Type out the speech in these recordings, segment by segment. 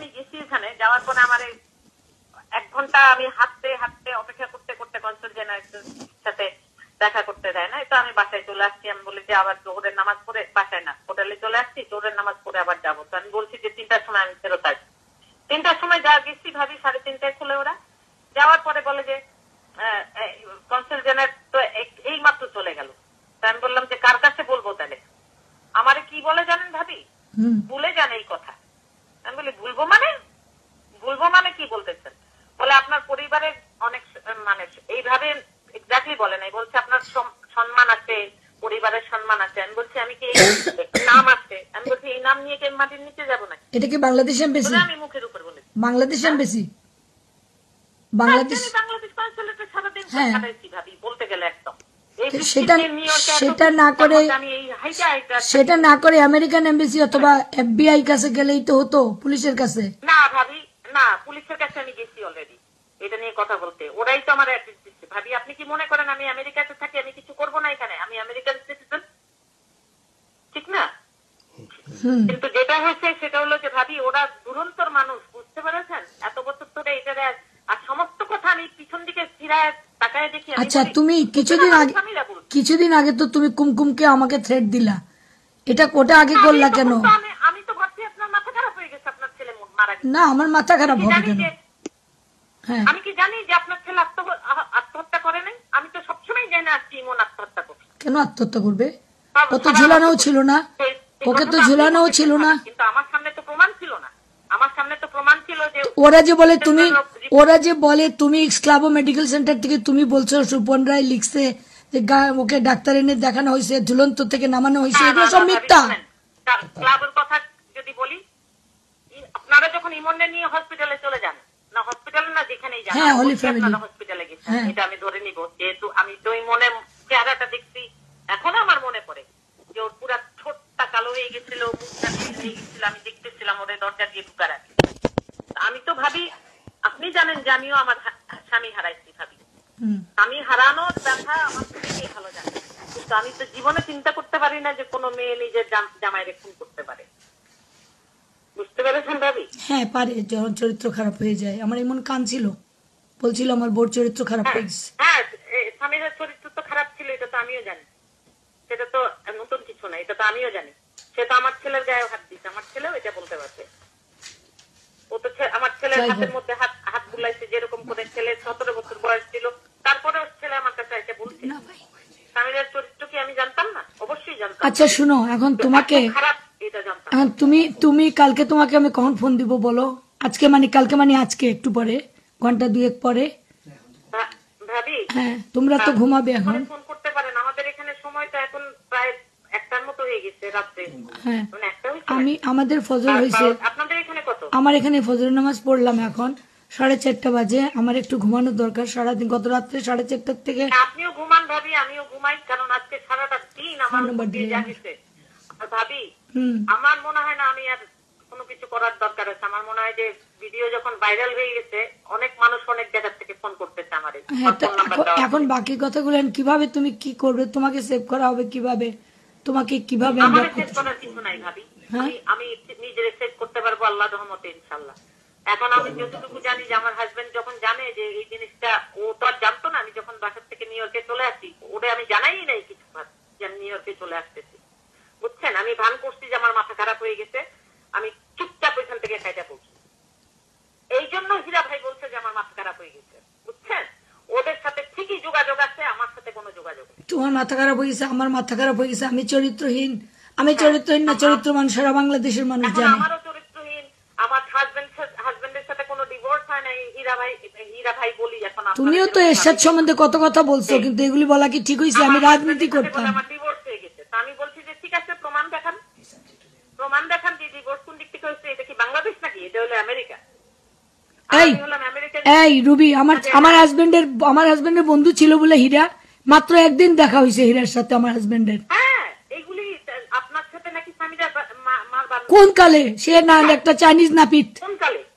আমি গেছি এখানে, যাওয়ার পরে আমার 1 ঘন্টা আমি হাঁটতে হাঁটতে অপেক্ষা করতে করতে কনসাল জেনারেলের সাথে দেখা করতে দেয় না। তো আমি বাসায় চলে আসছি। আমি বলি যে আবার জোহরের নামাজ পড়ে, বাসায় না হোটেলে চলে আসছি, জোহরের নামাজ পড়ে আবার যাবো। তো আমি বলছি যে 3টার সময় আমি ফেরত আসবো। 3টার সময় যা গেছি ভাবি 3:30টায় খুলে ওরা। যাওয়ার পরে বলে যে কনসাল জেনারেল তো এই মাত্র চলে গেল। তো আমি বললাম যে কার কাছে বলবো তাহলে? আমারে কি বলে জানেন ভাবি? ভুলে যান এই কথা। আমি বলি ভুলবো মানে কি বলতেছেন? বলে আপনার পরিবারের অনেক মানে এইভাবে এক্স্যাক্টলি বলে নাই, বলছে আপনার সম্মান আছে, পরিবারের সম্মান আছে। আমি বলছি আমি কি নাম আছে, আমি বলছি এই নাম নিয়ে কি মাটির নিচে যাবো না? এটা কি বাংলাদেশ এমবেসি? আমি মুখের উপর বলেছি বাংলাদেশ এমবেসি, বাংলাদেশ কনসুলেটে সারাদিন কাটাইছি ভাবি বলতে গেলে একদম। সেটা না করে আমেরিকান এমবেসি অথবা FBI কাছে গেলেই তো হতো, পুলিশের কাছে। না ভাবি, না, পুলিশের কাছে আমি গেছি অলরেডি এটা নিয়ে কথা বলতে। ওরাই তো আমার অ্যাড্রেস দিচ্ছে। ভাবি আপনি কি মনে করেন আমি আমেরিকাতে থাকি আমি কিছু করবো না এখানে? আমি আমেরিকান সিটিজেন, ঠিক না? কিন্তু যেটা হয়েছে সেটা হলো যে ভাবি ওরা দুরন্তর মানুষ, বুঝতে পেরেছেন? এত বছর ধরে এটা আর সমস্ত কথা আমি পিছন দিকে ফিরায় তাকায় দেখি। আচ্ছা, তুমি কিছুদিন আগে তো তুমি কুমকুমকে আমাকে থ্রেট দিলা, ওটা আগে করলা কেন? আমি তো ভাবছি আপনার মাথা খারাপ হয়ে গেছে, আপনার ছেলে মারা গেছে। না, আমার মাথা খারাপ হবে কেন? আমি কি জানি যে আপনার ছেলে আত্মহত্যা করে নাই? আমি তো সবসময় জানি আসছি ইমন আত্মহত্যা করছে। কেন আত্মহত্যা করবে? ও তো ঝুলানো ছিল না, ওকে তো ঝুলানো ছিল না। কিন্তু আমার সামনে তো প্রমাণ ছিল না। আমার সামনে তো প্রমাণ ছিল যে ওরা যে বলে তুমি স্ক্লাবো মেডিকেল সেন্টার থেকে তুমি বলছো সুপন রায় লিখছে যে ওকে ডাক্তার এনে দেখানো হয়েছে, ঝুলন্ত থেকে নামানো হয়েছে, এগুলো সব মিথ্যা। ক্লাবের কথা যদি বলি, আপনারা যখন ইমনে নিয়ে হসপিটালে চলে যান না, হসপিটালে না যেখানেই যান, আপনারা হসপিটালে গেছেন, এটা আমি ধরে নিব। যেহেতু আমি তো ইমনে চেহারাটা দেখছি, এখনো আমার মনে পড়ে যে ওর পুরা ঠোঁটটা কালো হয়ে গেছিল, মুখটা হয়ে গেছিল, আমি দেখতেছিলাম ওদের দরজা দিয়ে ঢুকার আগে। আমি তো ভাবি, আপনি জানেন যে আমিও আমার স্বামী হারাইছি ভাবি। আমি হারানোর ব্যথা আমার খুবই ভালো জানে, কিন্তু আমি তো জীবনে চিন্তা করতে পারি না যে কোনো মেয়ে নিজের জামাইরে খুন করতে পারে। বুঝতে পেরেছেন ভাবি? হ্যাঁ পারে, যখন চরিত্র খারাপ হয়ে যায়। আমার এমন কান ছিল, বলছিল আমার বোর চরিত্র খারাপ হয়ে গেছে। হ্যাঁ, স্বামীর চরিত্র তো খারাপ ছিল, এটা তো আমিও জানি। সেটা তো নতুন কিছু না, এটা তো আমিও জানি। সে তো আমার ছেলের গায়ে হাত দিচ্ছে, আমার ছেলেও এটা বলতে পারছে। ও তো আমার ছেলের হাতের মধ্যে হাত বুলাইছে, যেরকম করে ছেলে 17 বছর বয়স ছিল, তারপরে ছেলে আমার কাছে এটা বলছে। স্বামীর চরিত্র কি আমি জানতাম না? অবশ্যই জানতাম। আচ্ছা শুনো, এখন তোমাকে তুমি কালকে তোমাকে আমি কখন ফোন দিব বলো? আজকে মানে কালকে মানে আজকে একটু পরে, ঘন্টা 2-1 পরে। ভাবি হ্যাঁ, তোমরা তো ঘুমাবে এখন। ফোন করতে পারেন, আমাদের এখানে সময় তো এখন প্রায় 1টার মতো হয়ে গেছে রাত্রে। হ্যাঁ, আমাদের ফজর হয়েছে। আপনাদের এখানে কত? আমার এখানে ফজর নামাজ পড়লাম এখন 4:30 বাজে। আমার একটু ঘুমানোর দরকার, সারাদিন গত রাত্রে 4:30 থেকে। আপনিও ঘুমান ভাবি, আমিও ঘুমাই, কারণ আজকে সারাটা দিন আমার জাগিছে। ভাবি আমার মনে হয় না আমি আর কোনো কিছু করার দরকার আছে। আমার মনে হয় যে ভিডিও যখন ভাইরাল হয়ে গেছে, অনেক মানুষ অনেক জায়গা থেকে ফোন করতেছে আমারে। এখন বাকি কথাগুলো কিভাবে তুমি কি করবে, তোমাকে সেভ করা হবে কিভাবে, তোমাকে কিভাবে আমার সেভ করার কিছু নাই ভাবি। আমি নিজের সেভ করতে পারবো আল্লাহর রহমতে ইনশাআল্লাহ। এখন আমি যতটুকু জানি যে আমার হাজবেন্ড যখন জানে যে এই জিনিসটা, ও তো আর জানতো না আমি যখন বাসার থেকে নিউ ইয়র্কে চলে আসি, ওরে আমি জানাই নাই কিছু যে আমি নিউ ইয়র্কে চলে আসতেছি। বুঝছেন, আমি ভান করছি যে আমার মাথা খারাপ হয়ে গেছে, আমি চুপচাপ ওইখান থেকে খাইটা পড়ছি। এই জন্য হীরা ভাই বলছে যে আমার মাথা খারাপ হয়ে গেছে। বুঝছেন, ওদের সাথে ঠিকই যোগাযোগ আছে, আমার সাথে কোনো যোগাযোগ নেই। তোমার মাথা খারাপ হয়ে গেছে, আমার মাথা খারাপ হয়ে গেছে। আমি চরিত্রহীন না, চরিত্রবান সারা বাংলাদেশের মানুষ জানে। আমারও চরিত্রহীন, আমার হাজবেন্ডের সাথে কোনো ডিভোর্স হয় নাই। হীরা ভাই বলি এখন তুমিও তো এরশাদ সম্বন্ধে কত কথা বলছো, কিন্তু এগুলি বলা কি ঠিক হয়েছে? আমি রাজনীতি করতাম। আমার ডিভোর্স হয়ে গেছে, আমি বলছি যে ঠিক আছে প্রমাণ দেখান যে ডিভোর্স কোন দিক থেকে হয়েছে। এটা কি বাংলাদেশ নাকি? এটা হলো আমেরিকা। এই রুবি, আমার হাজবেন্ডের বন্ধু ছিল বলে হীরা, মাত্র একদিন দেখা হয়েছে হীরার সাথে আমার হাজবেন্ডের। এইগুলি আপনার সাথে নাকি স্বামীরা কোন কালে? সে না একটা চাইনিজ নাপিত,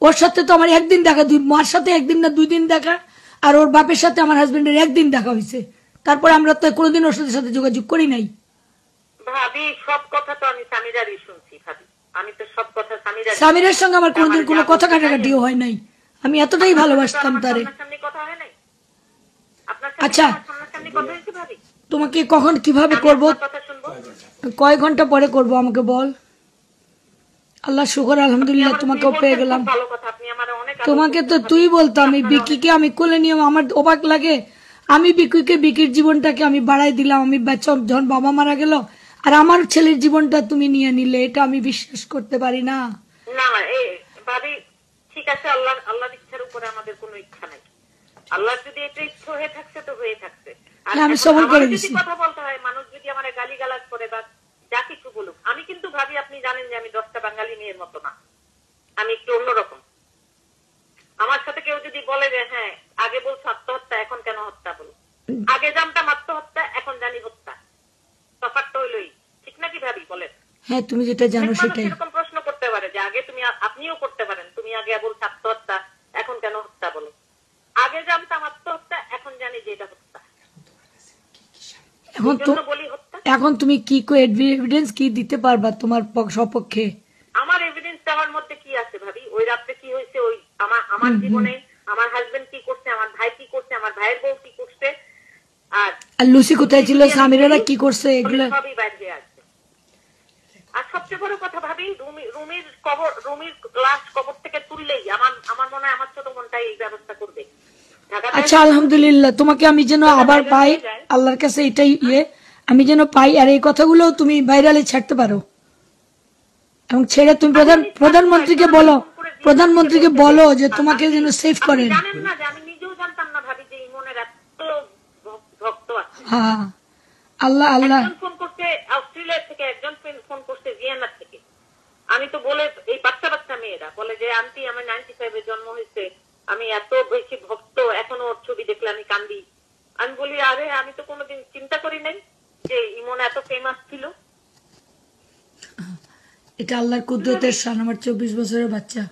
ওর সাথে তো আমার একদিন দেখা, মার সাথে একদিন না 2 দিন দেখা, আর ওর বাপের সাথে আমার হাজবেন্ডের একদিন দেখা হয়েছে। তারপরে আমরা তো কোনোদিন ওর সাথে যোগাযোগ করি নাই। ভাবি সব কথা তো আমি স্বামীরারই শুনছি ভাবি, আমি তো সব কথা সামিরের সঙ্গে আমার কোনোদিন কোনো কথা কাটাকাটিও হয় নাই, আমি এতটাই ভালোবাসতাম তারে। সামনাসামনি কথা হয় নাই আপনার আচ্ছা। সামনাসামনি কথা হয়েছে ভাবি? তোমাকে কখন কিভাবে করব, আপনার কথা শুনবো। কয় ঘন্টা পরে করব আমাকে বল। আল্লাহ শুকর, আলহামদুলিল্লাহ তোমাকেও পেয়ে গেলাম। ভালো কথা, আপনি আমার অনেক তোমাকে তো তুই বলতো, আমি বিকিকে আমি কোলে নিয়ে আমার অবাক লাগে। আমি বিকির জীবনটাকে আমি বাড়াই দিলাম, আমি যখন বাবা মারা গেল আর আমার ছেলের জীবনটা তুমি নিয়ে নিলে, এটা আমি বিশ্বাস করতে পারি না। না ভাবি ঠিক আছে, আল্লাহর ইচ্ছার উপরে আমাদের কোনো ইচ্ছা নাই। আল্লাহর যদি এটা ইচ্ছা হয়ে থাকছে তো হয়ে থাকছে। আর আমি এখন সবল করে আমারও দিছি। যদি কথা বলতে হয়, মানুষ যদি আমার গালিগালাজ করে বা যা কিছু বলুক, আমি কিন্তু ভাবি আপনি জানেন যে আমি 10টা বাঙালি মেয়ের মতো না, আমি একটু অন্যরকম। আমার সাথে কেউ যদি বলে যে হ্যাঁ আগে বলছো আত্মহত্যা, এখন কেন হত্যা বলো? আগে জানতাম আত্মহত্যা, এখন জানি হত্যা। তফাৎটা হইলই, ঠিক নাকি ভাবি বলেন? হ্যাঁ, তুমি যেটা জানো মানুষ সেটাই। এরকম প্রশ্ন করতে পারে যে আগে তুমি, আপনিও করতে পারেন, তুমি আগে বলছো আত্মহত্যা, এখন কেন হত্যা বলো? আগে জানতাম আত্মহত্যা, এখন জানি যে এটা হত্যা। বলি হত্যা। এখন তুমি কি এভিডেন্স কি দিতে পারবা তোমার সপক্ষে? আমার এভিডেন্স দেওয়ার মধ্যে কি আছে ভাবি? ওই রাত্রে কি হয়েছে, ওই আমার জীবনে আমার হাজবেন্ড কি করছে, আমার ভাই কি করছে, আমার ভাইয়ের বউ কি করছে, আর লুসি কোথায় ছিল, সামিরেরা কি করছে, এগুলো সবই বাইরে আসছে। আর সবচেয়ে বড় কথা ভাবি, রুমির লাশ কবর থেকে তুললেই আমার মনে হয় আমার ছোট বোনটাই এই ব্যবস্থা করবে। আচ্ছা আলহামদুলিল্লাহ, তোমাকে আমি যেন আবার পাই, আল্লাহর কাছে এটাই আমি যেন পাই, আর এই কথাগুলো তুমি ভাইরালে ছাড়তে পারো এবং ছেড়ে তুমি প্রধানমন্ত্রীকে বলো যে তোমাকে যেন সেভ করেন। জানেন না যে আমি নিজেও জানতাম না ভাবি যে ইমনের এত ভক্ত আছে। হ্যাঁ, আল্লাহ একজন ফোন করছে অস্ট্রেলিয়া থেকে, একজন ফোন করছে ভিয়েনা থেকে। আমি তো বলে, এই বাচ্চা মেয়েরা বলে যে আন্টি আমার 95-এ জন্ম হয়েছে, আমি এত বেশি ভক্ত, এখনো ওর ছবি দেখলে আমি কান্দি। আমি বলি আরে আমি তো কোনোদিন চিন্তা করি নাই যে ইমন এত ফেমাস ছিল। এটা আল্লাহর কুদরতের শান, আমার 24 বছরের বাচ্চা।